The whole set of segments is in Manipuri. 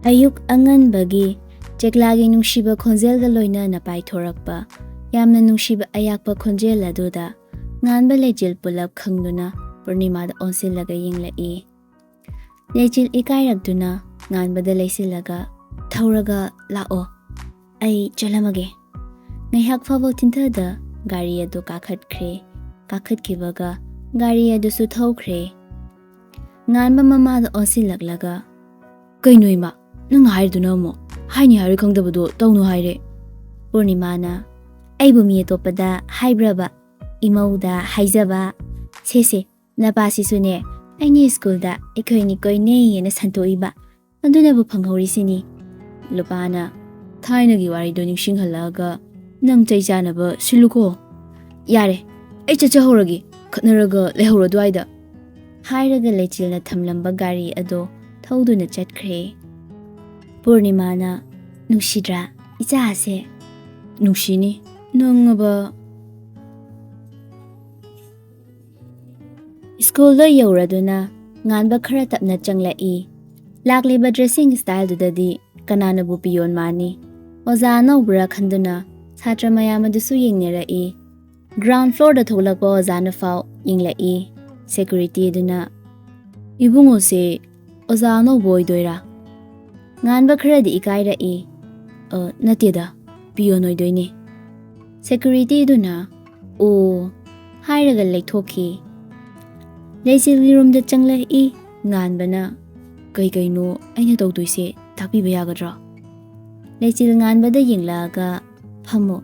ꯑꯌꯨꯛ ꯑꯉꯟꯕꯒꯤ ꯆꯦꯛꯂꯥꯒꯤ ꯅꯨꯡꯁꯤꯕ ꯈꯣꯟꯖꯦꯜꯒ ꯂꯣꯏꯅꯅ ꯄꯥꯏꯊꯣꯔꯛꯄ ꯌꯥꯝꯅ ꯅꯨꯡꯁꯤꯕ ꯑꯌꯥꯛꯄ ꯈꯣꯟꯖꯦꯜ ꯑꯗꯨꯗ ꯉꯥꯟꯕ ꯂꯩꯆꯤꯜ ꯄꯨꯂꯞ ꯈꯪꯗꯨꯅ ꯄꯨꯔꯅꯤꯃꯥꯗ ꯑꯣꯟꯁꯤꯜꯂꯒ ꯌꯦꯡꯂꯛꯏ꯫ ꯂꯩꯆꯤꯜ ꯏꯀꯥꯏꯔꯛꯇꯨꯅ ꯉꯥꯟꯕꯗ ꯂꯩꯁꯤꯜꯂꯒ ꯊꯧꯔꯒ ꯂꯥꯛꯑꯣ, ꯑꯩ ꯆꯠꯂꯝꯃꯒꯦ꯫ ꯉꯥꯏꯍꯥꯛ ꯐꯥꯎꯕ ꯊꯤꯟꯊꯗ ꯒꯥꯔꯤ ꯑꯗꯨ ꯀꯥꯈꯠꯈ꯭ꯔꯦ꯫ ꯀꯥꯈꯠꯈꯤꯕꯒ ꯒꯥꯔꯤ ꯑꯗꯨꯁꯨ ꯊꯧꯈ꯭ꯔꯦ꯫ ꯉꯥꯟꯕ ꯃꯃꯥꯗ ꯑꯣꯟꯁꯤꯜꯂꯛꯂꯒ ꯀꯩꯅꯣ ꯏꯃꯥ, ꯅꯪ ꯍꯥꯏꯔꯤꯗꯨꯅ ꯑꯃꯨꯛ ꯍꯥꯏꯅꯤ ꯍꯥꯏꯔꯣꯏ ꯈꯪꯗꯕꯗꯣ ꯇꯧꯅꯨ ꯍꯥꯏꯔꯦ꯫ ꯄꯨꯔꯅꯤꯃꯥꯅ ꯑꯩꯕꯨ ꯃꯤ ꯑꯇꯣꯞꯄꯗ ꯍꯥꯏꯕ꯭ꯔꯕ? ꯏꯃꯧꯗ ꯍꯥꯏꯖꯕ꯫ ꯁꯦꯁꯦ ꯅꯄꯥꯁꯤꯁꯨꯅꯦ ꯑꯩꯅ ꯁ꯭ꯀꯨꯜꯗ ꯑꯩꯈꯣꯏꯅꯤ ꯀꯣꯏꯅꯩꯌꯦꯅ ꯁꯟꯇꯣꯛꯏꯕ, ꯑꯗꯨꯅꯕꯨ ꯐꯪꯍꯧꯔꯤꯁꯤꯅꯤ꯫ ꯂꯨꯄꯥꯅ ꯊꯥꯏꯅꯒꯤ ꯋꯥꯔꯤꯗꯣ ꯅꯤꯡꯁꯤꯡꯍꯜꯂꯛꯑꯒ ꯅꯪ ꯆꯩ ꯆꯥꯅꯕ ꯁꯤꯜꯂꯨꯀꯣ꯫ ꯌꯥꯔꯦ, ꯑꯩ ꯆꯠꯆꯍꯧꯔꯒꯦ, ꯈꯠꯅꯔꯒ ꯂꯩꯍꯧꯔꯣ ꯑꯗꯨꯋꯥꯏꯗ꯫ ꯍꯥꯏꯔꯒ ꯂꯩꯆꯤꯜꯅ ꯊꯝꯂꯝꯕ ꯒꯥꯔꯤ ꯑꯗꯣ ꯊꯧꯗꯨꯅ ꯆꯠꯈ꯭ꯔꯦ꯫ ꯄꯨꯔꯅꯤꯃꯥꯅ ꯅꯨꯡꯁꯤꯗ꯭ꯔꯥ ꯏꯆꯥꯁꯦ? ꯅꯨꯡꯁꯤꯅꯤ, ꯅꯪꯉꯕ꯫ ꯁ꯭ꯀꯨꯜꯗ ꯌꯧꯔꯗꯨꯅ ꯉꯥꯟꯕ ꯈꯔ ꯇꯞꯅ ꯆꯪꯂꯛꯏ꯫ ꯂꯥꯛꯂꯤꯕ ꯗ꯭ꯔꯦꯁꯤꯡ ꯁ꯭ꯇꯥꯏꯜꯗꯨꯗꯗꯤ ꯀꯅꯥꯅꯕꯨ ꯄꯤꯌꯣꯟ ꯃꯥꯟꯅꯤ꯫ ꯑꯣꯖꯥ ꯑꯅꯧꯕꯔꯥ ꯈꯟꯗꯨꯅ ꯁꯥꯇ꯭ꯔ ꯃꯌꯥꯝ ꯑꯗꯨꯁꯨ ꯌꯦꯡꯅꯔꯛꯏ꯫ ꯒ꯭ꯔꯥꯎꯟ ꯐ꯭ꯂꯣꯔꯗ ꯊꯣꯛꯂꯛꯄ ꯑꯣꯖꯥꯅ ꯐꯥꯎ ꯌꯦꯡꯂꯛꯏ꯫ ꯁꯦꯀ꯭ꯌꯨꯔꯤꯇꯤꯗꯨꯅ ꯏꯕꯨꯡꯉꯣꯁꯦ ꯑꯣꯖꯥ ꯑꯅꯧꯕ ꯑꯣꯏꯗꯣꯏꯔꯥ? ꯉꯥꯟꯕ ꯈꯔꯗꯤ ꯏꯀꯥꯏꯔꯛꯏ꯫ ꯅꯠꯇꯦꯗ, ꯄꯤꯌꯣꯟ ꯑꯣꯏꯗꯣꯏꯅꯦ꯫ ꯁꯦꯀ꯭ꯌꯨꯔꯤꯇꯤꯗꯨꯅ ꯑꯣ ꯍꯥꯏꯔꯒ ꯂꯩꯊꯣꯛꯈꯤ꯫ ꯂꯩꯆꯤꯜꯒꯤ ꯔꯨꯝꯗ ꯆꯪꯂꯛꯏ꯫ ꯉꯥꯟꯕꯅ ꯀꯩꯅꯣ ꯑꯩꯅ ꯇꯧꯗꯣꯏꯁꯦ ꯇꯥꯛꯄꯤꯕ ꯌꯥꯒꯗ꯭ꯔꯥ? ꯂꯩꯆꯤꯜ ꯉꯥꯟꯕꯗ ꯌꯦꯡꯂꯛꯑꯒ ꯐꯝꯃꯣ,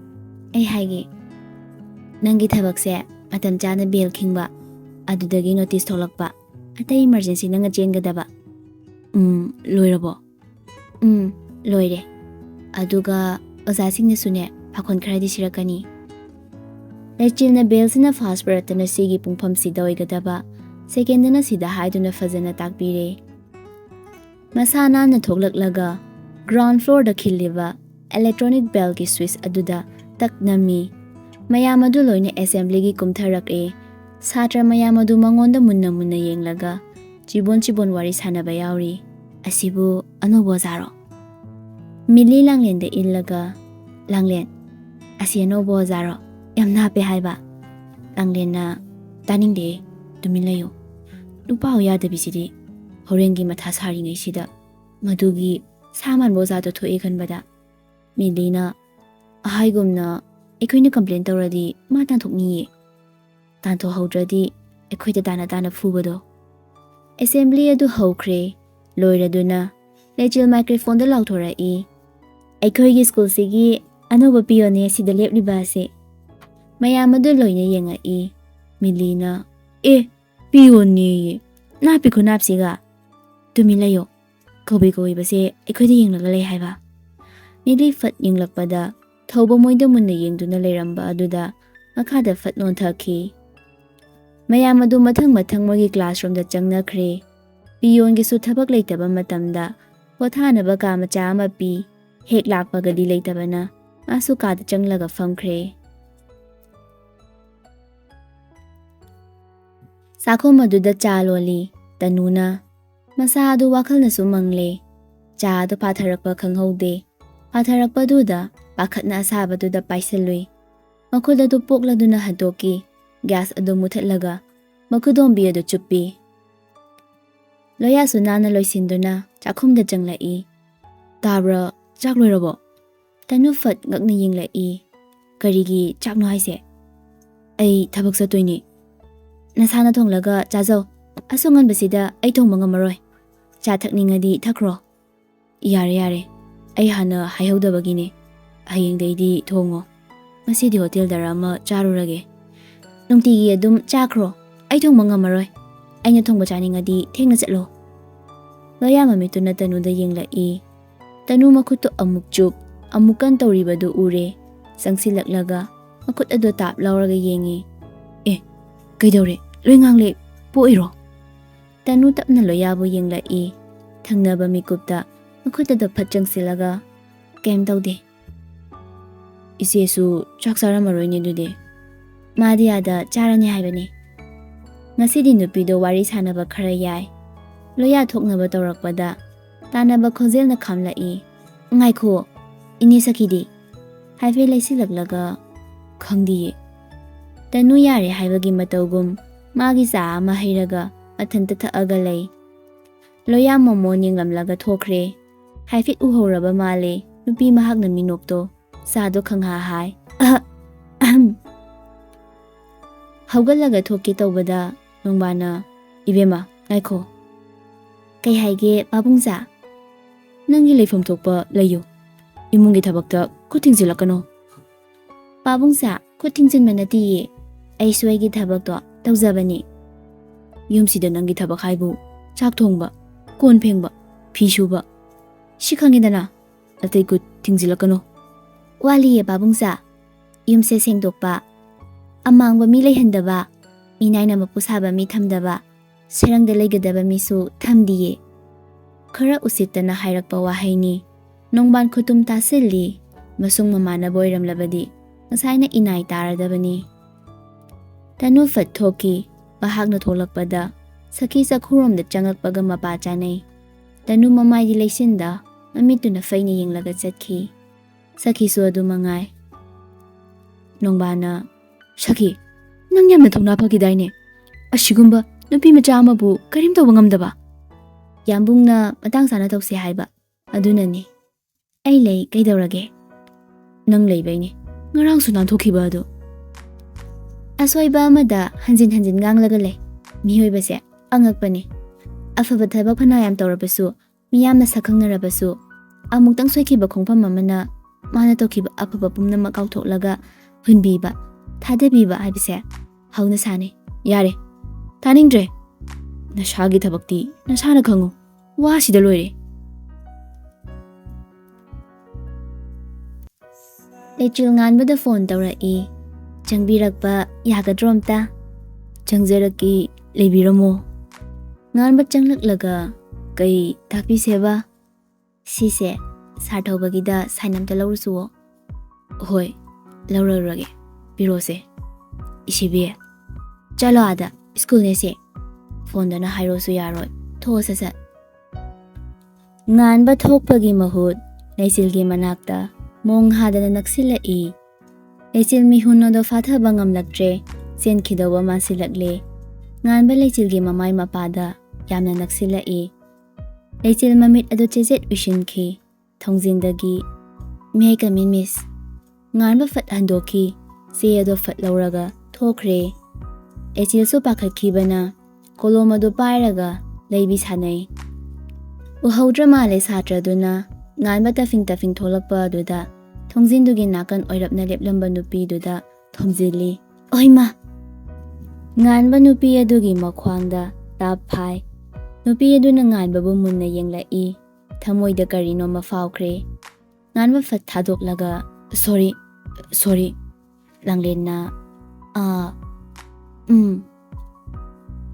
ꯑꯩ ꯍꯥꯏꯒꯦ꯫ ꯅꯪꯒꯤ ꯊꯕꯛꯁꯦ ꯃꯇꯝ ꯆꯥꯅ ꯕꯦꯜ ꯈꯤꯡꯕ, ꯑꯗꯨꯗꯒꯤ ꯅꯣꯇꯤꯁ ꯊꯣꯛꯂꯛꯄ, ꯑꯇꯩ ꯏꯃꯥꯔꯖꯦꯟꯁꯤ ꯅꯪꯅ ꯆꯦꯟꯒꯗꯕ꯫ ꯂꯣꯏꯔꯕꯣ? ꯂꯣꯏꯔꯦ꯫ ꯑꯗꯨꯒ ꯑꯣꯖꯥꯁꯤꯡꯅꯁꯨꯅꯦ ꯄꯥꯈꯣꯟ ꯈꯔꯗꯤ ꯁꯤꯔꯛꯀꯅꯤ꯫ ꯂꯩꯆꯤꯜꯅ ꯕꯦꯜꯁꯤꯅ ꯐꯥꯁ ꯄꯤꯔꯠꯇꯅ ꯁꯤꯒꯤ ꯄꯨꯡꯐꯝꯁꯤꯗ ꯑꯣꯏꯒꯗꯕ, ꯁꯦꯀꯦꯟꯗꯅ ꯁꯤꯗ ꯍꯥꯏꯗꯨꯅ ꯐꯖꯅ ꯇꯥꯛꯄꯤꯔꯦ꯫ ꯃꯁꯥ ꯅꯥꯟꯅ ꯊꯣꯛꯂꯛꯂꯒ ꯒ꯭ꯔꯥꯎꯟ ꯐ꯭ꯂꯣꯔꯗ ꯈꯤꯜꯂꯤꯕ ꯑꯦꯂꯦꯛꯇ꯭ꯔꯣꯅꯤꯛ ꯕꯦꯜꯒꯤ ꯁ꯭ꯋꯤꯆ ꯑꯗꯨꯗ ꯇꯛ ꯅꯝꯃꯤ꯫ ꯃꯌꯥꯝ ꯑꯗꯨ ꯂꯣꯏꯅ ꯑꯦꯁꯦꯝꯕ꯭ꯂꯤꯒꯤ ꯀꯨꯝꯊꯔꯛꯑꯦ꯫ ꯁꯥꯇ꯭ꯔ ꯃꯌꯥꯝ ꯑꯗꯨ ꯃꯉꯣꯟꯗ ꯃꯨꯟꯅ ꯃꯨꯟꯅ ꯌꯦꯡꯂꯒ ꯆꯤꯕꯣꯟ ꯋꯥꯔꯤ ꯁꯥꯟꯅꯕ ꯌꯥꯎꯔꯤ꯫ ꯑꯁꯤꯕꯨ ꯑꯅꯧꯕ ꯑꯣꯖꯥꯔꯣ? ꯃꯤꯂꯤ ꯂꯥꯡꯂꯦꯟꯗ ꯏꯜꯂꯒ ꯂꯥꯡꯂꯦꯟ, ꯑꯁꯤ ꯑꯅꯧꯕ ꯑꯣꯖꯥꯔꯣ? ꯌꯥꯝ ꯅꯥꯞꯄꯦ ꯍꯥꯏꯕ꯫ ꯂꯥꯡꯂꯦꯟꯅ ꯇꯥꯅꯤꯡꯗꯦ, ꯇꯨꯃꯤꯟ ꯂꯩꯌꯨ꯫ ꯅꯨꯄꯥ ꯌꯥꯗꯕꯤꯁꯤꯗꯤ ꯍꯣꯔꯦꯟꯒꯤ ꯃꯊꯥ ꯁꯥꯔꯤꯉꯩꯁꯤꯗ ꯃꯗꯨꯒꯤ ꯁꯥ ꯃꯥꯟꯕ ꯑꯣꯖꯥꯗꯣ ꯊꯣꯛꯑꯦ ꯈꯟꯕꯗ꯫ ꯃꯤꯂꯤꯅ ꯑꯍꯥꯏꯒꯨꯝꯅ ꯑꯩꯈꯣꯏꯅ ꯀꯝꯄ꯭ꯂꯦꯟ ꯇꯧꯔꯗꯤ ꯃꯥ ꯇꯥꯟꯊꯣꯛꯅꯤꯌꯦ, ꯇꯥꯟꯊꯣꯛꯍꯧꯗ꯭ꯔꯗꯤ ꯑꯩꯈꯣꯏꯗ ꯇꯥꯅ ꯐꯨꯕꯗꯣ꯫ ꯑꯦꯁꯦꯝꯕ꯭ꯂꯤ ꯑꯗꯨ ꯍꯧꯈ꯭ꯔꯦ꯫ ꯂꯣꯏꯔꯗꯨꯅ ꯂꯩꯆꯤꯜ ꯃꯥꯏꯀ꯭ꯔꯣꯐꯣꯟꯗ ꯂꯥꯎꯊꯣꯔꯛꯏ꯫ ꯑꯩꯈꯣꯏꯒꯤ ꯁ꯭ꯀꯨꯜꯁꯤꯒꯤ ꯑꯅꯧꯕ ꯄꯤꯌꯣꯟꯅꯦ ꯁꯤꯗ ꯂꯦꯞꯂꯤꯕ ꯑꯁꯤ꯫ ꯃꯌꯥꯝ ꯑꯗꯨ ꯂꯣꯏꯅ ꯌꯦꯡꯉꯛꯏ꯫ ꯃꯤꯂꯤꯅ ꯄꯤꯌꯣꯟꯅꯦꯌꯦ, ꯅꯥꯞꯄꯤ ꯈꯨꯅꯥꯞꯁꯤꯒ꯫ ꯇꯨꯃꯤꯟ ꯂꯩꯌꯣ, ꯀꯧꯏꯕꯁꯦ ꯑꯩꯈꯣꯏꯗ ꯌꯦꯡꯂꯒ ꯂꯩ ꯍꯥꯏꯕ꯫ ꯃꯤꯂꯤ ꯐꯠ ꯌꯦꯡꯂꯛꯄꯗ ꯊꯧꯕ ꯃꯣꯏꯗ ꯃꯨꯟꯅ ꯌꯦꯡꯗꯨꯅ ꯂꯩꯔꯝꯕ ꯑꯗꯨꯗ ꯃꯈꯥꯗ ꯐꯠ ꯅꯣꯟꯊꯈꯤ꯫ ꯃꯌꯥꯝ ꯑꯗꯨ ꯃꯊꯪ ꯃꯣꯏꯒꯤ ꯀ꯭ꯂꯥꯁꯔꯨꯝꯗ ꯆꯪꯅꯈ꯭ꯔꯦ꯫ ꯄꯤꯌꯣꯟꯒꯤꯁꯨ ꯊꯕꯛ ꯂꯩꯇꯕ ꯃꯇꯝꯗ ꯄꯣꯊꯥꯅꯕ ꯀꯥ ꯃꯆꯥ ꯑꯃ ꯄꯤ꯫ ꯍꯦꯛ ꯂꯥꯛꯄꯒꯗꯤ ꯂꯩꯇꯕꯅ ꯃꯥꯁꯨ ꯀꯥꯗ ꯆꯪꯂꯒ ꯐꯝꯈ꯭ꯔꯦ꯫ ꯆꯥꯛꯈꯨꯝ ꯑꯗꯨꯗ ꯆꯥ ꯂꯣꯜꯂꯤ ꯇꯅꯨꯅ꯫ ꯃꯁꯥ ꯑꯗꯨ ꯋꯥꯈꯜꯅꯁꯨ ꯃꯪꯂꯦ꯫ ꯆꯥ ꯑꯗꯨ ꯄꯥꯊꯔꯛꯄ ꯈꯪꯍꯧꯗꯦ꯫ ꯄꯥꯊꯔꯛꯄꯗꯨꯗ ꯄꯥꯈꯠꯅ ꯑꯁꯥꯕꯗꯨꯗ ꯄꯥꯏꯁꯤꯜꯂꯨꯏ꯫ ꯃꯈꯨꯠ ꯑꯗꯨ ꯄꯣꯛꯂꯗꯨꯅ ꯍꯟꯗꯣꯛꯈꯤ꯫ ꯒ꯭ꯌꯥꯁ ꯑꯗꯨ ꯃꯨꯊꯠꯂꯒ ꯃꯈꯨꯗꯣꯝꯕꯤ ꯑꯗꯨ ꯆꯨꯞꯄꯤ꯫ ꯂꯣꯌꯥꯁꯨ ꯅꯥꯟꯅ ꯂꯣꯏꯁꯤꯟꯗꯨꯅ ꯆꯥꯛꯈꯨꯝꯗ ꯆꯪꯂꯛꯏ꯫ ꯇꯥꯕ꯭ꯔꯥ, ꯆꯥꯛ ꯂꯣꯏꯔꯕꯣ? ꯇꯅꯨ ꯐꯠ ꯉꯛꯅ ꯌꯦꯡꯂꯛꯏ꯫ ꯀꯔꯤꯒꯤ ꯆꯥꯛꯅꯣ ꯍꯥꯏꯁꯦ? ꯑꯩ ꯊꯕꯛ ꯆꯠꯇꯣꯏꯅꯤ꯫ ꯅꯁꯥꯅ ꯊꯣꯡꯂꯒ ꯆꯥꯖꯧ, ꯑꯁꯨꯛ ꯉꯟꯕꯁꯤꯗ ꯑꯩ ꯊꯣꯡꯕ ꯉꯝꯃꯔꯣꯏ꯫ ꯆꯥ ꯊꯛꯅꯤꯡꯉꯗꯤ ꯊꯛꯈ꯭ꯔꯣ꯫ ꯌꯥꯔꯦ, ꯑꯩ ꯍꯥꯟꯅ ꯍꯥꯏꯍꯧꯗꯕꯒꯤꯅꯦ꯫ ꯍꯌꯦꯡꯗꯩꯗꯤ ꯊꯣꯡꯉꯣ, ꯉꯁꯤꯗꯤ ꯍꯣꯇꯦꯜꯗꯔ ꯑꯃ ꯆꯥꯔꯨꯔꯒꯦ꯫ ꯅꯨꯡꯇꯤꯒꯤ ꯑꯗꯨꯝ ꯆꯥꯈ꯭ꯔꯣ, ꯑꯩ ꯊꯣꯡꯕ ꯉꯝꯃꯔꯣই꯫ ꯑꯩꯅ ꯊꯣꯡꯕ ꯆꯥꯅꯤꯡꯉꯗꯤ ꯊꯦꯡꯅ ꯆꯠꯂꯣ꯫ ꯂꯣꯌꯥ ꯃꯃꯤꯠꯇꯨꯅ ꯇꯅꯨꯗ ꯌꯦꯡꯂꯛꯏ꯫ ꯇꯅꯨ ꯃꯈꯨꯠꯇꯨ ꯑꯃꯨꯛ ꯆꯨꯞ ꯑꯃꯨꯛ ꯀꯟ ꯇꯧꯔꯤꯕꯗꯨ ꯎꯔꯦ꯫ ꯆꯪꯁꯤꯜꯂꯛꯂꯒ ꯃꯈꯨꯠ ꯑꯗꯨ ꯇꯥꯞ ꯂꯧꯔꯒ ꯌꯦꯡꯉꯤ꯫ ꯀꯩꯗꯧꯔꯦ? ꯂꯣꯏ ꯉꯥꯡꯂꯦ, ꯄꯣꯛꯏꯔꯣ? ꯇꯅꯨ ꯇꯞꯅ ꯂꯣꯌꯥꯕꯨ ꯌꯦꯡꯂꯛꯏ꯫ ꯊꯪꯅꯕ ꯃꯤꯀꯨꯞꯇ ꯃꯈꯨꯠ ꯑꯗꯨ ꯐꯠ ꯆꯪꯁꯤꯜꯂꯒ ꯀꯩꯝ ꯇꯧꯗꯦ꯫ ꯏꯆꯦꯁꯨ ꯆꯥꯛ ꯆꯥꯔꯝꯃꯔꯣꯏꯅꯦ ꯑꯗꯨꯗꯤ꯫ ꯃꯥꯗꯤ ꯑꯥꯗ ꯆꯥꯔꯅꯤ ꯍꯥꯏꯕꯅꯦ꯫ ꯉꯁꯤꯗꯤ ꯅꯨꯄꯤꯗꯣ ꯋꯥꯔꯤ ꯁꯥꯟꯅꯕ ꯈꯔ ꯌꯥꯏ꯫ ꯂꯣꯌꯥ ꯊꯣꯛꯅꯕ ꯇꯧꯔꯛꯄꯗ ꯇꯥꯅꯕ ꯈꯣꯟꯖꯦꯜꯅ ꯈꯥꯝꯂꯛꯏ꯫ ꯉꯥꯏꯈꯣ, ꯏꯅꯦ ꯁꯈꯤꯗꯤ? ꯍꯥꯏꯐꯦꯠ ꯂꯩꯁꯤꯜꯂꯛꯂꯒ ꯈꯪꯗꯤꯌꯦ꯫ ꯇꯅꯨ ꯌꯥꯔꯦ ꯍꯥꯏꯕꯒꯤ ꯃꯇꯧꯒꯨꯝ ꯃꯥꯒꯤ ꯆꯥ ꯑꯃ ꯍꯩꯔꯒ ꯃꯊꯟꯇ ꯊꯛꯑꯒ ꯂꯩ꯫ ꯂꯣꯌꯥ ꯃꯣꯃꯣ ꯌꯦꯡꯂꯝꯂꯒ ꯊꯣꯛꯈ꯭ꯔꯦ꯫ ꯍꯥꯏꯐꯦꯠ ꯎꯍꯧꯔꯕ ꯃꯥꯜꯂꯦ ꯅꯨꯄꯤ ꯃꯍꯥꯛꯅ ꯃꯤꯅꯣꯛꯇꯣ꯫ ꯆꯥꯗꯣ ꯈꯪꯍꯥ ꯍꯥꯏ꯫ ꯍꯧꯒꯠꯂꯒ ꯊꯣꯛꯀꯦ ꯇꯧꯕꯗ ꯅꯣꯡꯕꯥꯅ "ꯏꯕꯦꯝꯃ ꯉꯥꯏꯈꯣ." "ꯀꯩ ꯍꯥꯏꯒꯦ ꯄꯥꯕꯨꯡꯆꯥ?" "ꯅꯪꯒꯤ ꯂꯩꯐꯝ ꯊꯣꯛꯄ ꯂꯩꯌꯨ. ꯏꯃꯨꯡꯒꯤ ꯊꯕꯛꯇ ꯈꯨꯠ ꯊꯤꯡꯖꯤꯜꯂꯛꯀꯅꯨ." "ꯄꯥꯕꯨꯡꯆꯥ, ꯈꯨꯠ ꯊꯤꯡꯖꯤꯟꯕ ꯅꯠꯇꯤꯌꯦ. ꯑꯩꯁꯨ ꯑꯩꯒꯤ ꯊꯕꯛꯇꯣ ꯇꯧꯖꯕꯅꯤ." "ꯌꯨꯝꯁꯤꯗ ꯅꯪꯒꯤ ꯊꯕꯛ ꯍꯥꯏꯕꯨ ꯆꯥꯛ ꯊꯣꯡꯕ, ꯀꯣꯟ ꯐꯦꯡꯕ, ꯐꯤ ꯁꯨꯕ, ꯁꯤ ꯈꯪꯉꯤꯗꯅ. ꯑꯇꯩ ꯈꯨꯠ ꯊꯤꯡꯖꯤꯜꯂꯛꯀꯅꯨ." "ꯋꯥꯠꯂꯤꯌꯦ ꯄꯥꯕꯨꯡꯆꯥ. ꯌꯨꯝꯁꯦ ꯁꯦꯡꯗꯣꯛꯄ, ꯑꯃꯥꯡꯕ ꯃꯤ ꯂꯩꯍꯟꯗꯕ, ꯃꯤꯅꯥꯏꯅ ꯃꯄꯨ ꯁꯥꯕ ꯃꯤ ꯊꯝꯗꯕ, ꯁꯦꯔꯪꯗ ꯂꯩꯒꯗꯕ ꯃꯤꯁꯨ ꯊꯝꯗꯤꯌꯦ." ꯈꯔ ꯎꯁꯤꯠꯇꯅ ꯍꯥꯏꯔꯛꯄ ꯋꯥꯍꯩꯅꯤ꯫ ꯅꯣꯡꯕꯥꯟ ꯈꯨꯇꯨꯝ ꯇꯥꯁꯤꯜꯂꯤ꯫ ꯃꯁꯨꯡ ꯃꯃꯥꯟꯅꯕ ꯑꯣꯏꯔꯝꯂꯕꯗꯤ ꯉꯁꯥꯏꯅ ꯏꯅꯥꯏ ꯇꯥꯔꯗꯕꯅꯤ꯫ ꯇꯅꯨ ꯐꯠ ꯊꯣꯛꯈꯤ꯫ ꯃꯍꯥꯛꯅ ꯊꯣꯛꯂꯛꯄꯗ ꯁꯈꯤ ꯆꯥꯛꯈꯨꯔꯣꯝꯗ ꯆꯪꯉꯛꯄꯒ ꯃꯄꯥ ꯆꯥꯅꯩ꯫ ꯇꯅꯨ ꯃꯃꯥꯏꯒꯤ ꯂꯩꯆꯤꯟꯗ ꯃꯃꯤꯠꯇꯨꯅ ꯐꯩꯅ ꯌꯦꯡꯂꯒ ꯆꯠꯈꯤ꯫ ꯁꯈꯤꯁꯨ ꯑꯗꯨ ꯃꯉꯥꯏ꯫ ꯅꯣꯡꯕꯥꯅ "ꯁꯈꯤ, ꯅꯪ ꯌꯥꯝꯅ ꯊꯧꯅꯥ ꯐꯈꯤꯗꯥꯏꯅꯦ. ꯑꯁꯤꯒꯨꯝꯕ ꯅꯨꯄꯤ ꯃꯆꯥ ꯑꯃꯕꯨ ꯀꯔꯤꯝ ꯇꯧꯕ ꯉꯝꯗꯕ?" "ꯌꯥꯝꯕꯨꯡꯅ ꯃꯇꯥꯡ ꯆꯥꯅ ꯇꯧꯁꯦ ꯍꯥꯏꯕ, ꯑꯗꯨꯅꯅꯤ." "ꯑꯩ ꯂꯩ, ꯀꯩꯗꯧꯔꯒꯦ?" "ꯅꯪ ꯂꯩꯕꯩꯅꯤ ꯉꯔꯥꯡꯁꯨ ꯅꯥꯟꯊꯣꯛꯈꯤꯕ ꯑꯗꯨ." ꯑꯁꯣꯏꯕ ꯑꯃꯗ ꯍꯟꯖꯤꯟ ꯍꯟꯖꯤꯟ ꯉꯥꯡꯂꯒ ꯂꯩ꯫ ꯃꯤꯑꯣꯏꯕꯁꯦ ꯑꯉꯛꯄꯅꯤ꯫ ꯑꯐꯕ ꯊꯕꯛ ꯐꯅꯌꯥꯝ ꯇꯧꯔꯕꯁꯨ, ꯃꯤꯌꯥꯝꯅ ꯁꯛꯈꯪꯅꯔꯕꯁꯨ, ꯑꯃꯨꯛꯇꯪ ꯁꯣꯏꯈꯤꯕ ꯈꯣꯡꯐꯝ ꯑꯃꯅ ꯃꯥꯅ ꯇꯧꯈꯤꯕ ꯑꯐꯕ ꯄꯨꯝꯅꯃꯛ ꯀꯥꯎꯊꯣꯛꯂꯒ ꯍꯨꯟꯕꯤꯕ, ꯊꯥꯗꯕꯤꯕ ꯍꯥꯏꯕꯁꯦ ꯍꯧꯅꯁꯥꯅꯤ." "ꯌꯥꯔꯦ, ꯇꯥꯅꯤꯡꯗ꯭ꯔꯦ. ꯅꯁꯥꯒꯤ ꯊꯕꯛꯇꯤ ꯅꯁꯥꯅ ꯈꯪꯉꯨ. ꯋꯥꯁꯤꯗ ꯂꯣꯏꯔꯦ." ꯂꯩꯆꯤꯜ ꯉꯥꯟꯕꯗ ꯐꯣꯟ ꯇꯧꯔꯛꯏ꯫ "ꯆꯪꯕꯤꯔꯛꯄ ꯌꯥꯒꯗ꯭ꯔꯣ ꯑꯝꯇ?" "ꯆꯪꯖꯔꯛꯀꯦ, ꯂꯩꯕꯤꯔꯝꯃꯣ." ꯉꯥꯟꯕ ꯆꯪꯂꯛꯂꯒ "ꯀꯩ ꯇꯥꯛꯄꯤꯁꯦꯕ?" "ꯁꯤꯁꯦ ꯁꯥꯔ ꯊꯧꯕꯒꯤꯗ ꯁꯥꯏꯟ ꯑꯝꯇ ꯂꯧꯔꯨꯆꯨꯋꯣ." "ꯍꯣꯏ, ꯂꯧꯔꯨꯔꯒꯦ. ꯄꯤꯔꯣꯁꯦ." "ꯏꯁꯤꯕꯤ, ꯆꯠꯂꯣ ꯑꯥꯗ, ꯁ꯭ꯀꯨꯜꯅꯦ ꯁꯤ." "ꯐꯣꯟꯗꯅ ꯍꯥꯏꯔꯣꯁꯨ ꯌꯥꯔꯣꯏ. ꯊꯣꯛꯑꯣ ꯁꯠ-ꯁꯠ." ꯉꯥꯟꯕ ꯊꯣꯛꯄꯒꯤ ꯃꯍꯨꯠ ꯂꯩꯆꯤꯜꯒꯤ ꯃꯅꯥꯛꯇ ꯃꯣꯡ ꯍꯥꯗꯅ ꯅꯛꯁꯤꯜꯂꯛꯏ꯫ ꯂꯩꯆꯤꯜ ꯃꯤꯍꯨꯟ ꯑꯗꯣ ꯐꯥꯊꯕ ꯉꯝꯂꯛꯇ꯭ꯔꯦ꯫ ꯆꯦꯟꯈꯤꯗꯧꯕ ꯃꯥꯟꯁꯤꯜꯂꯛꯂꯦ꯫ ꯉꯥꯟꯕ ꯂꯩꯆꯤꯜꯒꯤ ꯃꯃꯥꯏ ꯃꯄꯥꯗ ꯌꯥꯝꯅ ꯅꯛꯁꯤꯜꯂꯛꯏ꯫ ꯂꯩꯆꯤꯜ ꯃꯃꯤꯠ ꯑꯗꯨ ꯆꯦꯆꯦꯠ ꯎꯏꯁꯤꯟꯈꯤ꯫ ꯊꯣꯡꯖꯤꯟꯗꯒꯤ "ꯃꯦ ꯑꯥꯏ ꯀꯝ ꯏꯟ ꯃꯤꯁ?" ꯉꯥꯟꯕ ꯐꯠ ꯍꯟꯗꯣꯛꯈꯤ꯫ ꯆꯦ ꯑꯗꯣ ꯐꯠ ꯂꯧꯔꯒ ꯊꯣꯛꯈ꯭ꯔꯦ꯫ ꯂꯩꯆꯤꯜꯁꯨ ꯄꯥꯈꯠꯈꯤꯕꯅ ꯀꯣꯂꯣꯝ ꯑꯗꯨ ꯄꯥꯏꯔꯒ ꯂꯩꯕꯤ ꯁꯥꯟꯅꯩ꯫ ꯎꯍꯧꯗ꯭ꯔ ꯃꯥꯜꯂꯦ ꯁꯥꯇ꯭ꯔꯗꯨꯅ ꯉꯥꯟꯕ ꯇꯐꯤꯡ ꯇꯐꯤꯡ ꯊꯣꯛꯂꯛꯄ ꯑꯗꯨꯗ ꯊꯣꯡꯖꯤꯟꯗꯨꯒꯤ ꯅꯥꯀꯟ ꯑꯣꯏꯔꯞꯅ ꯂꯦꯞꯂꯝꯕ ꯅꯨꯄꯤꯗꯨꯗ ꯊꯣꯝꯖꯤꯜꯂꯤ꯫ "ꯑꯣꯏꯃꯥ!" ꯉꯥꯟꯕ ꯅꯨꯄꯤ ꯑꯗꯨꯒꯤ ꯃꯈ꯭ꯋꯥꯡꯗ ꯇꯥꯞ ꯐꯥꯏ꯫ ꯅꯨꯄꯤ ꯑꯗꯨꯅ ꯉꯥꯟꯕꯕꯨ ꯃꯨꯟꯅ ꯌꯦꯡꯂꯛꯏ꯫ ꯊꯃꯣꯏꯗ ꯀꯔꯤꯅꯣꯃ ꯐꯥꯎꯈ꯭ꯔꯦ꯫ ꯉꯥꯟꯕ ꯐꯠ ꯊꯥꯗꯣꯛꯂꯒ "ꯁꯣꯔꯤ." ꯂꯥꯡꯂꯦꯟꯅ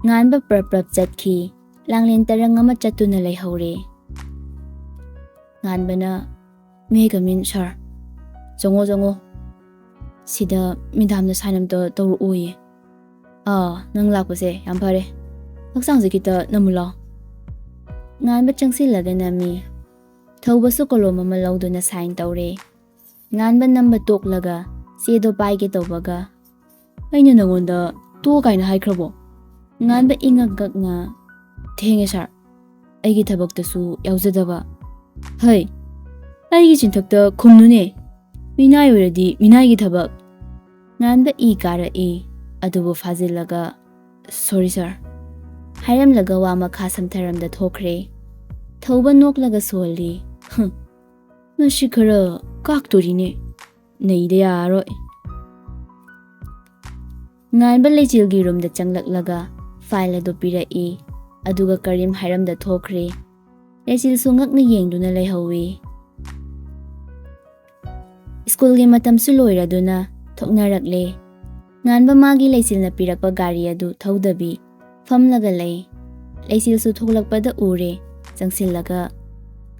ꯉꯥꯟꯕ ꯄ꯭ꯔꯞ ꯆꯠꯈꯤ꯫ ꯂꯥꯡꯂꯦꯟ ꯇꯔꯪ ꯑꯃ ꯆꯠꯇꯨꯅ ꯂꯩꯍꯧꯔꯦ꯫ ꯉꯥꯟꯕꯅ "ꯃꯦ ꯑꯥꯏ ꯀꯝ ꯏꯟ, ꯁꯥꯔ?" "ꯆꯪꯉꯣ." "ꯁꯤꯗ ꯃꯦꯗꯥꯝꯅ ꯁꯥꯏꯟ ꯑꯝꯇ ꯇꯧꯔꯛꯑꯣꯌꯦ." "ꯅꯪ ꯂꯥꯛꯄꯁꯦ ꯌꯥꯝ ꯐꯔꯦ. ꯍꯛꯆꯥꯡꯁꯦ ꯈꯤꯇ ꯅꯝꯃꯨ ꯂꯥꯎ." ꯉꯥꯟꯕ ꯆꯪꯁꯤꯜꯂꯒ ꯅꯝꯃꯤ꯫ ꯊꯧꯕꯁꯨ ꯀꯣꯂꯣꯝ ꯑꯃ ꯂꯧꯗꯨꯅ ꯁꯥꯏꯟ ꯇꯧꯔꯦ꯫ ꯉꯥꯟꯕ ꯅꯝꯕ ꯇꯣꯛꯂꯒ ꯆꯦꯗꯣ パイ게 ꯇꯧꯕꯒ "ꯑꯩꯅ ꯅꯉꯣꯟꯗ ꯇꯣ ꯀꯥꯏꯅ ꯍꯥꯏꯈ꯭ꯔꯕꯣ?" ꯉꯥꯟꯕ ꯏꯉꯛ-ꯉꯛꯅ "ꯊꯦꯡꯉꯦ ꯁꯥꯔ. ꯑꯩꯒꯤ ꯊꯕꯛꯇꯁꯨ ꯌꯥꯎꯖꯗꯕ." "ꯍꯩ, ꯑꯩꯒꯤ ꯆꯤꯟꯊꯛꯇ ꯈꯨꯝꯅꯨꯅꯦ. ꯃꯤꯅꯥꯏ ꯑꯣꯏꯔꯗꯤ ꯃꯤꯅꯥꯏꯒꯤ ꯊꯕꯛ." ꯉꯥꯟꯕ ꯏ ꯀꯥꯔꯛꯏ꯫ ꯑꯗꯨꯕꯨ ꯐꯥꯖꯤꯜꯂꯒ "ꯁꯣꯔꯤ ꯁꯥꯔ." ꯍꯥꯏꯔꯝꯂꯒ ꯋꯥ ꯃꯈꯥ ꯁꯝꯊꯔꯝꯗ ꯊꯣꯛꯈ꯭ꯔꯦ꯫ ꯊꯧꯕ ꯅꯣꯛꯂꯒ ꯁꯣꯜꯂꯤ꯫ "ꯃꯁꯤ ꯈꯔ ꯀꯥꯛꯇꯣꯔꯤꯅꯦ. ꯅꯩꯗ ꯌꯥꯔꯔꯣꯏ." ꯉꯥꯟꯕ ꯂꯩꯆꯤꯜꯒꯤ ꯔꯨꯝꯗ ꯆꯪꯂꯛꯂꯒ ꯐꯥꯏꯜ ꯑꯗꯨ ꯄꯤꯔꯛꯏ꯫ ꯑꯗꯨꯒ ꯀꯔꯤꯝ ꯍꯥꯏꯔꯝꯗ ꯊꯣꯛꯈ꯭ꯔꯦ꯫ ꯂꯩꯆꯤꯜꯁꯨ ꯉꯛꯅ ꯌꯦꯡꯗꯨꯅ ꯂꯩꯍꯧꯏ꯫ ꯁ꯭ꯀꯨꯜꯒꯤ ꯃꯇꯝꯁꯨ ꯂꯣꯏꯔꯗꯨꯅ ꯊꯣꯛꯅꯔꯛꯂꯦ꯫ ꯉꯥꯟꯕ ꯃꯥꯒꯤ ꯂꯩꯆꯤꯜꯅ ꯄꯤꯔꯛꯄ ꯒꯥꯔꯤ ꯑꯗꯨ ꯊꯧꯗꯕꯤ ꯐꯝꯂꯒ ꯂꯩ꯫ ꯂꯩꯆꯤꯜꯁꯨ ꯊꯣꯛꯂꯛꯄꯗ ꯎꯔꯦ꯫ ꯆꯪꯁꯤꯜꯂꯒ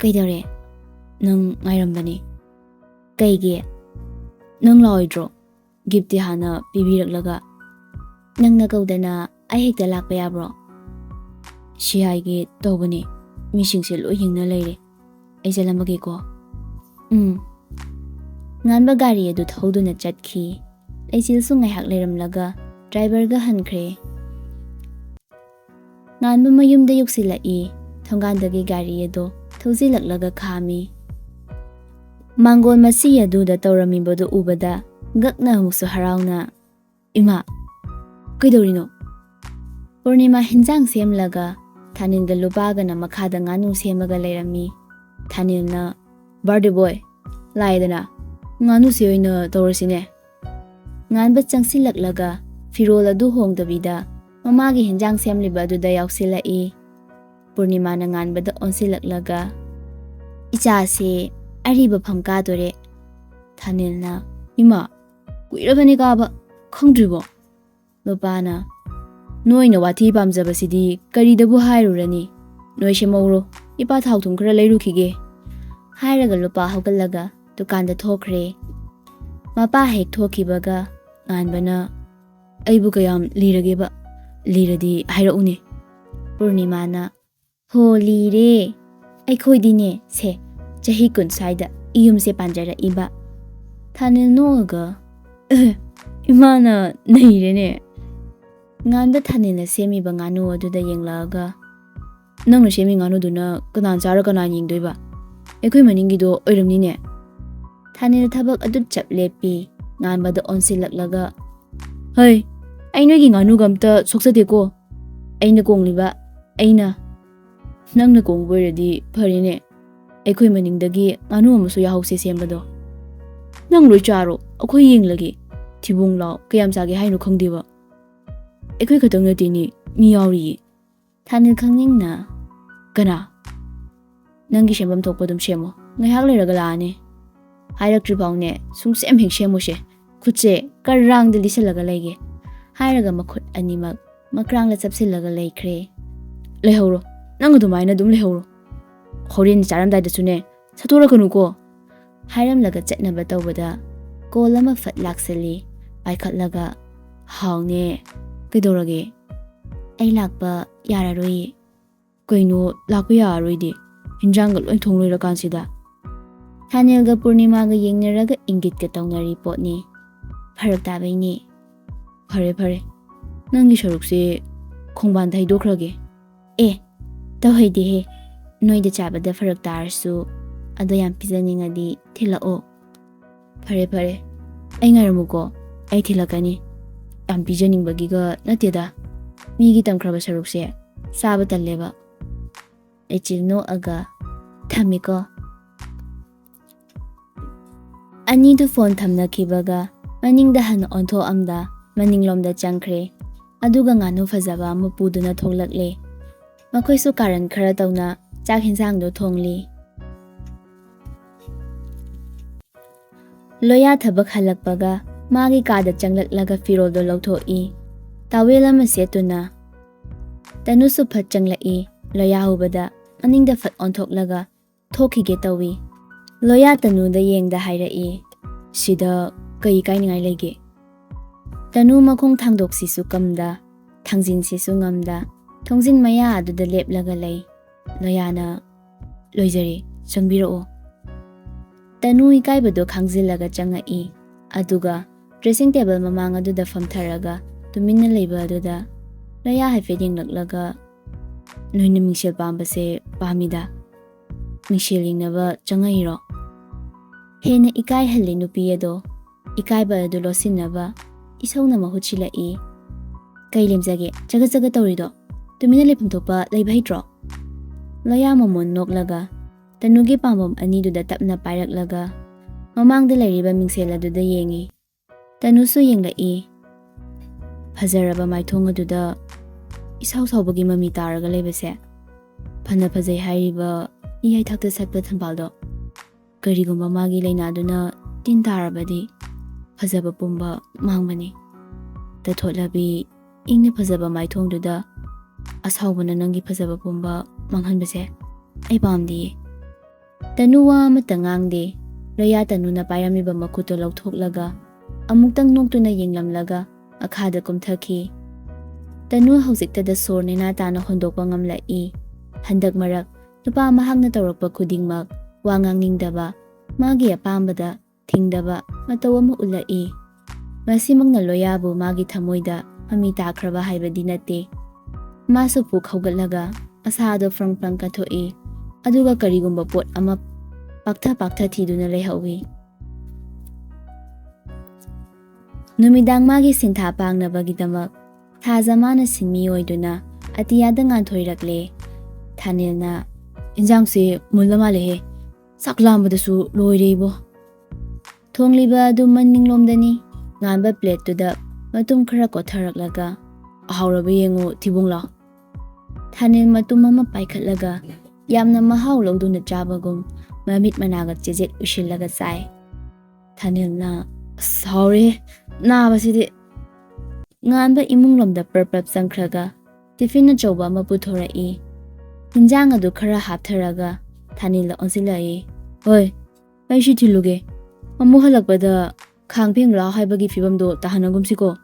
"ꯀꯩꯗꯧꯔꯦ?" "ꯅꯪ ꯉꯥꯏꯔꯝꯕꯅꯤ." "ꯀꯩꯒꯤ?" "ꯅꯪ ꯂꯥꯛꯑꯣꯏꯗ꯭ꯔꯣ? ꯒꯤꯐꯇꯤ ꯍꯥꯟꯅ ꯄꯤꯕꯤꯔꯛꯂꯒ." "ꯅꯪꯅ ꯀꯧꯗꯅ ꯑꯩ ꯍꯦꯛꯇ ꯂꯥꯛꯄ ꯌꯥꯕ꯭ꯔꯣ?" "ꯁꯤ ꯍꯥꯏꯒꯦ ꯇꯧꯕꯅꯤ." ꯃꯤꯁꯤꯡꯁꯦ ꯂꯣꯏ ꯌꯦꯡꯅ ꯂꯩꯔꯦ ꯑꯩ ꯆꯠꯂꯝꯃꯒꯦꯀꯣ ꯉꯥꯟꯕ ꯒꯥꯔꯤ ꯑꯗꯨ ꯊꯧꯗꯨꯅ ꯆꯠꯈꯤ ꯂꯩꯆꯤꯜꯁꯨ ꯉꯥꯏꯍꯥꯛ ꯂꯩꯔꯝꯂꯒ ꯗ꯭ꯔꯥꯏꯚꯔꯒ ꯍꯟꯈ꯭ꯔꯦ ꯉꯥꯟꯕ ꯃꯌꯨꯝꯗ ꯌꯧꯁꯤꯜꯂꯛꯏ ꯊꯣꯡꯒꯥꯟꯗꯒꯤ ꯒꯥꯔꯤ ꯑꯗꯨ ꯊꯧꯖꯤꯜꯂꯛꯂꯒ ꯈꯥꯝꯃꯤ ꯃꯥꯡꯒꯣꯜ ꯃꯁꯤ ꯑꯗꯨꯗ ꯇꯧꯔꯝꯃꯤꯕꯗꯨ ꯎꯕꯗ ꯉꯛꯅ ꯑꯃꯨꯛꯁꯨ ꯍꯔꯥꯎꯅ ꯏꯃꯥ ꯀꯩꯗꯧꯔꯤꯅꯣ ꯄꯨꯔꯅꯤꯃꯥ ꯍꯤꯟꯖꯥꯡ ꯁꯦꯝꯂꯒ ꯊꯥꯅꯤꯜꯒ ꯂꯨꯄꯥꯒꯅ ꯃꯈꯥꯗ ꯉꯥꯅꯨ ꯁꯦꯝꯃꯒ ꯂꯩꯔꯝꯃꯤ ꯊꯥꯅꯤꯜꯅ ꯕꯥꯔꯗꯦ ꯕꯣꯏ ꯂꯥꯛꯑꯦꯗꯅ ꯉꯥꯅꯨꯁꯦ ꯑꯣꯏꯅ ꯇꯧꯔꯁꯤꯅꯦ ꯉꯥꯟꯕ ꯆꯪꯁꯤꯜꯂꯛꯂꯒ ꯐꯤꯔꯣꯜ ꯑꯗꯨ ꯍꯣꯡꯗꯕꯤꯗ ꯃꯃꯥꯒꯤ ꯍꯤꯟꯖꯥꯡ ꯁꯦꯝꯂꯤꯕ ꯑꯗꯨꯗ ꯌꯥꯎꯁꯤꯜꯂꯛꯏ ꯄꯨꯔꯅꯤꯃꯥꯅ ꯉꯥꯟꯕꯗ ꯑꯣꯟꯁꯤꯜꯂꯛꯂꯒ ꯏꯆꯥꯁꯦ ꯑꯔꯤꯕ ꯐꯝ ꯀꯥꯗꯣꯔꯦ ꯊꯥꯅꯤꯜꯅ ꯏꯃꯥ ꯀꯨꯏꯔꯕꯅꯤ ꯀꯥꯕ ꯈꯪꯗ꯭ꯔꯤꯕꯣ ꯂꯨꯄꯥꯅ ꯅꯣꯏꯅ ꯋꯥꯊꯤ ꯄꯥꯝꯖꯕꯁꯤꯗꯤ ꯀꯔꯤꯗꯕꯨ ꯍꯥꯏꯔꯨꯔꯅꯤ ꯅꯣꯏ ꯁꯦꯝꯍꯧꯔꯣ ꯏꯄꯥ ꯊꯥꯎ ꯊꯨꯝ ꯈꯔ ꯂꯩꯔꯨꯈꯤꯒꯦ ꯍꯥꯏꯔꯒ ꯂꯨꯄꯥ ꯍꯧꯒꯠꯂꯒ ꯗꯨꯀꯥꯟꯗ ꯊꯣꯛꯈ꯭ꯔꯦ ꯃꯄꯥ ꯍꯦꯛ ꯊꯣꯛꯈꯤꯕꯒ ꯉꯥꯟꯕꯅ ꯑꯩꯕꯨ ꯀꯌꯥꯝ ꯂꯤꯔꯒꯦꯕ ꯂꯤꯔꯗꯤ ꯍꯥꯏꯔꯛꯎꯅꯦ ꯄꯨꯔꯅꯤꯃꯥꯅ ꯍꯣ ꯂꯤꯔꯦ ꯑꯩꯈꯣꯏꯗꯤꯅꯦ ꯁꯦ ꯆꯍꯤ 10 ꯁ꯭ꯋꯥꯏꯗ ꯌꯨꯝꯁꯦ ꯄꯥꯟꯖꯔꯛꯏꯕ ꯊꯥꯅꯤꯜ ꯅꯣꯛꯑꯒ ꯏꯃꯥꯅ ꯅꯩꯔꯦꯅꯦ ꯉꯥꯟꯕ ꯊꯥꯅꯤꯜꯅ ꯁꯦꯝꯃꯤꯕ ꯉꯥꯅꯨ ꯑꯗꯨꯗ ꯌꯦꯡꯂꯛꯑꯒ ꯅꯪꯅ ꯁꯦꯝꯃꯤ ꯉꯥꯅꯨꯗꯨꯅ ꯀꯅꯥꯅ ꯆꯥꯔ ꯀꯅꯥꯅ ꯌꯦꯡꯗꯣꯏꯕ ꯑꯩꯈꯣꯏ ꯃꯅꯤꯡꯒꯤꯗꯣ ꯑꯣꯏꯔꯝꯅꯤꯅꯦ ꯊꯥꯅꯤꯜ ꯊꯕꯛ ꯑꯗꯨ ꯆꯞ ꯂꯦꯞꯄꯤ ꯉꯥꯟꯕꯗ ꯑꯣꯟꯁꯤꯜꯂꯛꯂꯒ ꯍꯩ ꯑꯩ ꯅꯣꯏꯒꯤ ꯉꯥꯅꯨꯒ ꯑꯝꯇ ꯁꯣꯛꯆꯗꯦꯀꯣ ꯑꯩꯅ ꯀꯣꯡꯂꯤꯕ ꯑꯩꯅ ꯅꯪꯅ ꯀꯣꯡꯕ ꯑꯣꯏꯔꯗꯤ ꯐꯔꯦꯅꯦ ꯑꯩꯈꯣꯏ ꯃꯅꯤꯡꯗꯒꯤ ꯉꯥꯅꯨ ꯑꯃꯁꯨ ꯌꯥꯍꯧꯁꯦ ꯁꯦꯝꯕꯗꯣ ꯅꯪ ꯂꯣꯏ ꯆꯥꯔꯣ ꯑꯩꯈꯣꯏ ꯌꯦꯡꯂꯒꯦ ꯊꯤꯕꯣꯡ ꯂꯥꯎ ꯀꯌꯥꯝ ꯆꯥꯒꯦ ꯍꯥꯏꯅꯣ ꯈꯪꯗꯦꯕ ꯑꯩꯈꯣꯏ ꯈꯛꯇꯪ ꯅꯠꯇꯦꯅꯦ ꯃꯤ ꯌꯥꯎꯔꯤꯌꯦ ꯊꯥꯅꯤꯜ ꯈꯪꯅꯤꯡꯅ ꯀꯅꯥ ꯅꯪꯒꯤ ꯁꯦꯝꯐꯝ ꯊꯣꯛꯄ ꯑꯗꯨꯝ ꯁꯦꯝꯃꯣ ꯉꯥꯏꯍꯥꯛ ꯂꯩꯔꯒ ꯂꯥꯛꯑꯅꯤ ꯍꯥꯏꯔꯛꯇ꯭ꯔꯤ ꯐꯥꯎꯅꯦ ꯁꯨꯡꯁꯦꯝ ꯍꯦꯛ ꯁꯦꯝꯃꯨꯁꯦ ꯈꯨꯠꯁꯦ ꯀꯔꯥꯡꯗ ꯂꯤꯁꯜꯂꯒ ꯂꯩꯒꯦ ꯍꯥꯏꯔꯒ ꯃꯈꯨꯠ ꯑꯅꯤꯃꯛ ꯃꯀ꯭ꯔꯥꯡꯗ ꯆꯞꯁꯤꯜꯂꯒ ꯂꯩꯈ꯭ꯔꯦ ꯂꯩꯍꯧꯔꯣ ꯅꯪ ꯑꯗꯨꯃꯥꯏꯅ ꯑꯗꯨꯝ ꯂꯩꯍꯧꯔꯣ ꯍꯣꯔꯦꯟ ꯆꯥꯔꯝꯗꯥꯏꯗꯁꯨꯅꯦ ꯁꯠꯇꯣꯔꯛꯀꯅꯨꯀꯣ ꯍꯥꯏꯔꯝꯂꯒ ꯆꯠꯅꯕ ꯇꯧꯕꯗ ꯀꯣꯜ ꯑꯃ ꯐꯠ ꯂꯥꯛꯁꯤꯜꯂꯤ ꯄꯥꯏꯈꯠꯂꯒ ꯍꯥꯎꯅꯦ ꯀꯩꯗꯧꯔꯒꯦ ꯑꯩ ꯂꯥꯛꯄ ꯌꯥꯔꯔꯣꯏꯌꯦ ꯀꯩꯅꯣ ꯂꯥꯛꯄ ꯌꯥꯔꯔꯣꯏꯗꯤ ꯍꯤꯟꯖꯥꯡꯒ ꯂꯣꯏ ꯊꯣꯡ ꯂꯣꯏꯔꯀꯥꯟꯁꯤꯗ ꯊꯥꯅꯤꯜꯒ ꯄꯨꯔꯅꯤꯃꯥꯒ ꯌꯦꯡꯅꯔꯒ ꯏꯪꯒꯤꯠꯀ ꯇꯧꯅꯔꯤ ꯄꯣꯠꯅꯤ ꯐꯔꯛ ꯇꯥꯕꯩꯅꯤ ꯐꯔꯦ ꯐꯔꯦ ꯅꯪꯒꯤ ꯁꯔꯨꯛꯁꯦ ꯈꯣꯡꯕꯥꯟꯗ ꯍꯩꯗꯣꯛꯈ꯭ꯔꯒꯦ ꯇꯧꯍꯩꯗꯦꯍꯦ ꯅꯣꯏꯗ ꯆꯥꯕꯗ ꯐꯔꯛ ꯇꯥꯔꯁꯨ ꯑꯗꯣ ꯌꯥꯝ ꯄꯤꯖꯅꯤꯡꯉꯗꯤ ꯊꯤꯜꯂꯛꯑꯣ ꯐꯔꯦ ꯐꯔꯦ ꯑꯩ ꯉꯥꯏꯔꯝꯃꯨꯀꯣ ꯑꯩ ꯊꯤꯜꯂꯛꯀꯅꯤ ꯌꯥꯝ ꯄꯤꯖꯅꯤꯡꯕꯒꯤꯒ ꯅꯠꯇꯦꯗ ꯃꯤꯒꯤ ꯇꯝꯈ꯭ꯔꯕ ꯁꯔꯨꯛꯁꯦ ꯆꯥꯕ ꯇꯜꯂꯦꯕ ꯂꯩꯆꯤꯜ ꯅꯣꯛꯑꯒ ꯊꯝꯃꯤꯀꯣ ꯑꯅꯤꯗꯨ ꯐꯣꯟ ꯊꯝꯅꯈꯤꯕꯒ ꯃꯅꯤꯡꯗ ꯍꯟꯅ ꯑꯣꯟꯊꯣꯛꯑꯝꯗ ꯃꯅꯤꯡꯂꯣꯝꯗ ꯆꯪꯈ꯭ꯔꯦ ꯑꯗꯨꯒ ꯉꯥꯅꯨ ꯐꯖꯕ ꯑꯃ ꯄꯨꯗꯨꯅ ꯊꯣꯛꯂꯛꯂꯦ ꯃꯈꯣꯏꯁꯨ ꯀꯥꯔꯟ ꯈꯔ ꯇꯧꯅ ꯆꯥꯛ ꯍꯤꯟꯖꯥꯡꯗꯣ ꯊꯣꯡꯂꯤ ꯂꯣꯌꯥ ꯊꯕꯛ ꯍꯜꯂꯛꯄꯒ ꯃꯥꯒꯤ ꯀꯥꯗ ꯆꯪꯂꯛꯂꯒ ꯐꯤꯔꯣꯜꯗꯣ ꯂꯧꯊꯣꯛꯏ ꯇꯥꯋꯦꯜ ꯑꯃ ꯁꯦꯠꯇꯨꯅ ꯇꯅꯨꯁꯨ ꯐꯠ ꯆꯪꯂꯛꯏ ꯂꯣꯌꯥ ꯎꯕꯗ ꯃꯅꯤꯡꯗ ꯐꯠ ꯑꯣꯟꯊꯣꯛꯂꯒ ꯊꯣꯛꯈꯤꯒꯦ ꯇꯧꯏ ꯂꯣꯌꯥ ꯇꯅꯨꯗ ꯌꯦꯡꯗ ꯍꯥꯏꯔꯛꯏ ꯁꯤꯗ ꯀꯩ ꯀꯥꯏꯅꯤꯡꯉꯥꯏ ꯂꯩꯒꯦ ꯇꯅꯨ ꯃꯈꯣꯡ ꯊꯥꯡꯗꯣꯛꯁꯤꯁꯨ ꯀꯝꯗ ꯊꯥꯡꯖꯤꯟꯁꯤꯁꯨ ꯉꯝꯗ ꯊꯣꯡꯖꯤꯟ ꯃꯌꯥ ꯑꯗꯨꯗ ꯂꯦꯞꯂꯒ ꯂꯩ ꯂꯣꯌꯥꯅ ꯂꯣꯏꯖꯔꯦ ꯆꯪꯕꯤꯔꯛꯑꯣ ꯇꯅꯨ ꯏꯀꯥꯏꯕꯗꯣ ꯈꯥꯡꯖꯤꯜꯂꯒ ꯆꯪꯉꯛꯏ ꯑꯗꯨꯒ ꯗ꯭ꯔꯦꯁꯤꯡ ꯇꯦꯕꯜ ꯃꯃꯥꯡ ꯑꯗꯨꯗ ꯐꯝꯊꯔꯒ ꯇꯨꯃꯤꯟꯅ ꯂꯩꯕ ꯑꯗꯨꯗ ꯂꯣꯌꯥ ꯍꯥꯏꯐꯦꯠ ꯌꯦꯡꯂꯛꯂꯒ ꯅꯣꯏꯅ ꯃꯤꯡꯁꯦꯜ ꯄꯥꯝꯕꯁꯦ ꯄꯥꯝꯃꯤꯗ ꯃꯤꯡꯁꯦꯜ ꯌꯦꯡꯅꯕ ꯆꯪꯉꯛꯏꯔꯣ ꯍꯦꯟꯅ ꯏꯀꯥꯏꯍꯜꯂꯤ ꯅꯨꯄꯤ ꯑꯗꯣ ꯏꯀꯥꯏꯕ ꯑꯗꯨ ꯂꯣꯠꯁꯤꯟꯅꯕ ꯏꯁꯧꯅ ꯃꯍꯨꯠ ꯁꯤꯜꯂꯛꯏ ꯀꯩ ꯂꯦꯝꯖꯒꯦ ꯆꯒꯠ ꯆꯒꯠ ꯇꯧꯔꯤꯗꯣ ꯇꯨꯃꯤꯟꯅ ꯂꯩꯐꯝ ꯊꯣꯛꯄ ꯂꯩꯕ ꯍꯩꯇ꯭ꯔꯣ ꯂꯣꯌꯥ ꯃꯃꯣꯟ ꯅꯣꯛꯂꯒ ꯇꯅꯨꯒꯤ ꯄꯥꯝꯕꯣꯝ ꯑꯅꯤꯗꯨꯗ ꯇꯞꯅ ꯄꯥꯏꯔꯛꯂꯒ ꯃꯃꯥꯡꯗ ꯂꯩꯔꯤꯕ ꯃꯤꯡꯁꯦꯜ ꯑꯗꯨꯗ ꯌꯦꯡꯉꯤ ꯇꯅꯨꯁꯨ ꯌꯦꯡꯂꯛꯏ ꯐꯖꯔꯕ ꯃꯥꯏꯊꯣꯡ ꯑꯗꯨꯗ ꯏꯁꯥꯎ ꯁꯥꯎꯕꯒꯤ ꯃꯃꯤ ꯇꯥꯔꯒ ꯂꯩꯕꯁꯦ ꯐꯅ ꯐꯖꯩ ꯍꯥꯏꯔꯤꯕ ꯏꯌꯥꯏꯊꯛꯇ ꯁꯠꯄ ꯊꯝꯕꯥꯜꯗꯣ ꯀꯔꯤꯒꯨꯝꯕ ꯃꯥꯒꯤ ꯂꯩꯅꯥꯗꯨꯅ ꯇꯤꯟ ꯇꯥꯔꯕꯗꯤ ꯐꯖꯕ ꯄꯨꯝꯕ ꯃꯥꯡꯕꯅꯤ ꯇꯊꯣꯠꯂꯕꯤ ꯏꯪꯅ ꯐꯖꯕ ꯃꯥꯏꯊꯣꯡꯗꯨꯗ ꯑꯁꯥꯎꯕꯅ ꯅꯪꯒꯤ ꯐꯖꯕ ꯄꯨꯝꯕ ꯃꯥꯡꯍꯟꯕꯁꯦ ꯑꯩ ꯄꯥꯝꯗꯤꯌꯦ ꯇꯅꯨ ꯋꯥ ꯑꯃꯠꯇ ꯉꯥꯡꯗꯦ ꯂꯣꯌꯥ ꯇꯅꯨꯅ ꯄꯥꯏꯔꯝꯃꯤꯕ ꯃꯈꯨꯠꯇꯣ ꯂꯧꯊꯣꯛꯂꯒ ꯑꯃꯨꯛꯇꯪ ꯅꯣꯛꯇꯨꯅ ꯌꯦꯡꯂꯝꯂꯒ ꯃꯈꯥꯗ ꯀꯨꯝꯊꯈꯤ ꯇꯅꯨ ꯍꯧꯖꯤꯛꯇꯗ ꯁꯣꯔ ꯅꯦꯅꯥ ꯇꯥꯅ ꯍꯣꯟꯗꯣꯛꯄ ꯉꯝꯂꯛꯏ ꯍꯟꯗꯛ ꯃꯔꯛ Nupa mahakna tawrakpa khudingmak wa ngangningdaba magi apambada thingdaba mataw ama ulai. Masimakna loyabu magi thamoida mami takraba haibadi nate. Masu puk haugatlaga asado frang kathoi aduga karigumba pot ama paktha thiduna lehauwi. Numidang magi sintha pangnabagidamak thazamana sinmi oiduna atiyada nganthoi Thanilna injangse mulama lehe saklambadasu loirebo. Thongliba adu manninglomdani nganba plate tuda matum khara kotharaklaga ahawraba yengu thibungla. Thanil matum ama paikhatlaga yamna mahau loduna chabagum mamit managa chejet ushillaga sai. Thanilna sorry nabasidi nganba imunglomda perpap sangkhraga tiffin achawba ama puthorai. Injang adu khara haptharaga Thanil onsilai. Hoi, ai shi thiluge. Mamu halakpada khangpheng la haibagi fibamdo tahanagumsiko.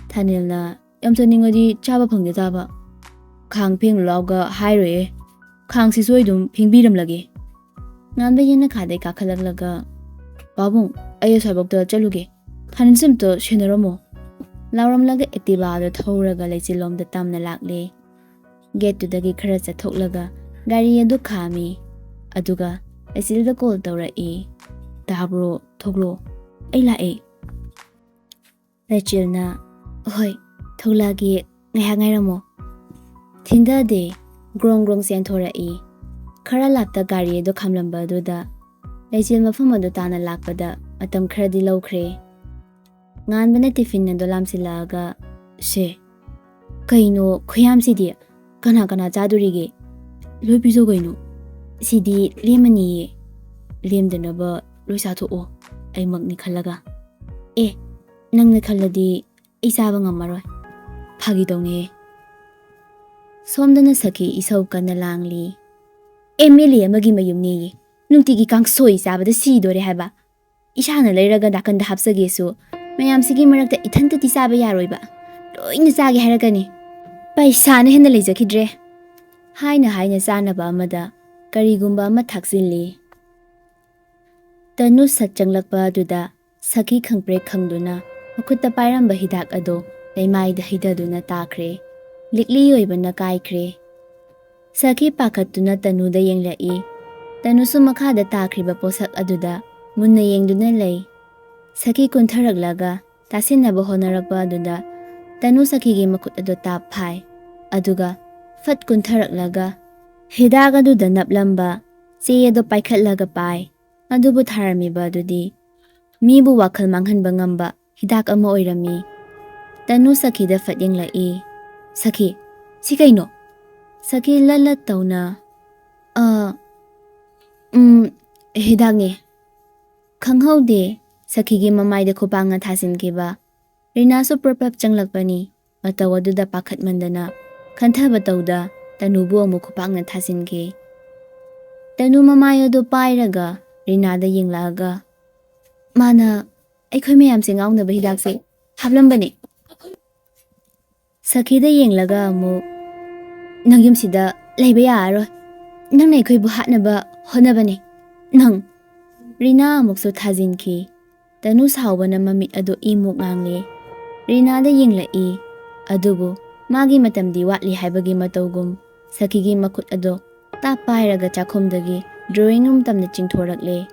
Thanil na yamchaningadi chaba phangde taba. Khangpheng lawga hairoe. Khangsi soidum phingbiram lage. Nganba yena khade kakhalaglaga. Babung, ayo sabakta chaluge. Thanil simto shenaramo. Lauramlaga etibada thoraga lechilomda tamna lakle. Get to the khara chathoklaga gari adu khami aduga asilda call tawrai. Tabro thoglo ai lae. Rachel hoi thoglagi ngairamo. Thinda de grong sen thorai. Khara lapta gari adu khamlamba duda Rachel mafam adu tana lakpada matam kharadi lawkhre. Nganbana tiffin adu lamsilaga she kaino khuyam sidi kana chadurige loipizo gaino sidi lemani lemdanaba loisa tho ai magni khalaga nangna khalladi isaba ngamaroi phagi donge somdana saki isau kana langli emily amagi mayumni nungtigi kangsoi sabada si dore haba isana leiraga dakanda hapsagesu mayam sigi marakta ithanta tisaba yaroiba loina sage haragani paisa na hena leijakidre haina sanaba amada karigumba ama thaksilli. Tanu satchanglakpa duda saki khangpre khangduna makutta pairamba hidak ado leimaida hidaduna takre likli oibana kaikre. Saki pakhatuna tanuda yenglai tanusu makhada takriba posak aduda munna yengduna lei. Saki kuntharaklaga tasinaba honarakpa aduda Tanu sakigi makut ado tap phai aduga fat kuntharaklaga hidaga du naplamba che ado paikhatlaga pai adubu tharamiba adudi mibu wakhal manghanba ngamba hidak ama oirami. Tanu sakida fat yenglai saki si kaino saki lalat tawna hidak nge khanghaude sakigi mamaida khupanga thasinkiba Rina so perpap changlakpani matawa duda pakhat mandana khanthaba tawda tanubu amu khupangna thasinke. Tanu mamayo do pairaga Rina da yinglaga mana aikhoi mayam se ngawnaba hidak se hablambani. Sakida yinglaga amu nangyum sida leiba yaroi nang aikhoi bu hatnaba honabani nang Rina amukso thazinki. Tanu sawbana mamit ado imuk ngangle Rina da yenglai adubu magi matamdi watli haibagi matawgum sakigi makut ado ta pairaga chakhomdagi drawing room tamna chingthorakle.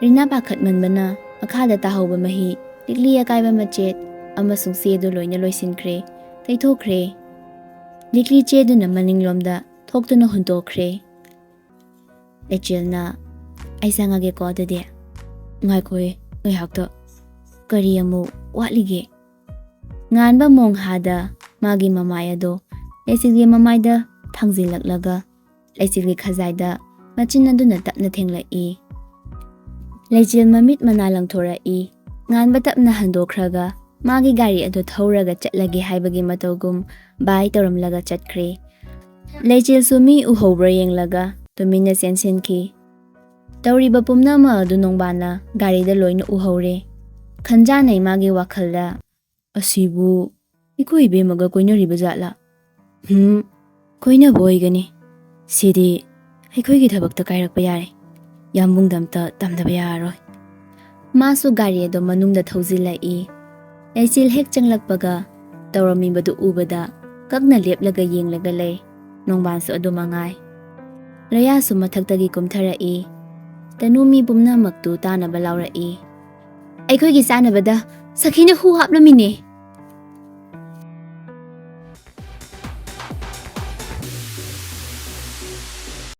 Rina pakhat manbana akhada tahawba mahi likli akaiba machet amasung sedo loina loisinkhre taithokre. Likli cheduna maninglomda thoktuna huntokre. Rachel aisangage ko adade ngaikoi ngayakta kari amu watlige. Nganba monghada magi mamayado lesigli mamayda thangzilaklaga lesigli khazaida machinaduna tapna thenglai. Lejil mamit manalang thorai nganba tapna handokraga magi gari ado thoraga chatlagi haibagi matawgum bai tawramlaga chatkre. Lejil sumi uhobra yenglaga tumina sensenki. Tawriba pumnama adu nongbana gari da loina uhore. Khanjanai magi wakhalda asibu ikoi bemaga koinariba jatla koina boigani sidi ꯑꯩꯈꯣꯏꯒꯤ ꯊꯕꯛꯇ ꯀꯥꯏꯔꯛꯄ ꯌꯥꯔꯦ ꯌꯥꯝꯕꯨꯡꯗ ꯑꯝꯇ ꯇꯝꯗꯕ ꯌꯥꯔꯔꯣꯏ ꯃꯥꯁꯨ ꯒꯥꯔꯤ ꯑꯗꯨ ꯃꯅꯨꯡꯗ ꯊꯧꯖꯤꯜꯂꯛꯏ ꯂꯩꯆꯤꯜ ꯍꯦꯛ ꯆꯪꯂꯛꯄꯒ ꯇꯧꯔꯝꯃꯤꯕꯗꯨ ꯎꯕꯗ ꯀꯛꯅ ꯂꯦꯞꯂꯒ ꯌꯦꯡꯂꯒ ꯂꯩ ꯅꯣꯡꯕꯥꯟꯁꯨ ꯑꯗꯨ ꯃꯉꯥꯏ ꯔꯌꯥꯁꯨ ꯃꯊꯛꯇꯒꯤ ꯀꯨꯝꯊꯔꯛꯏ ꯇꯅꯨ ꯃꯤ ꯄꯨꯝꯅꯃꯛꯇꯨ ꯇꯥꯅꯕ ꯂꯥꯎꯔꯛꯏ ꯑꯩꯈꯣꯏꯒꯤ ꯆꯥꯅꯕꯗ ꯁꯈꯤꯅ ꯍꯨ ꯍꯥꯞꯂꯝꯃꯤꯅꯦ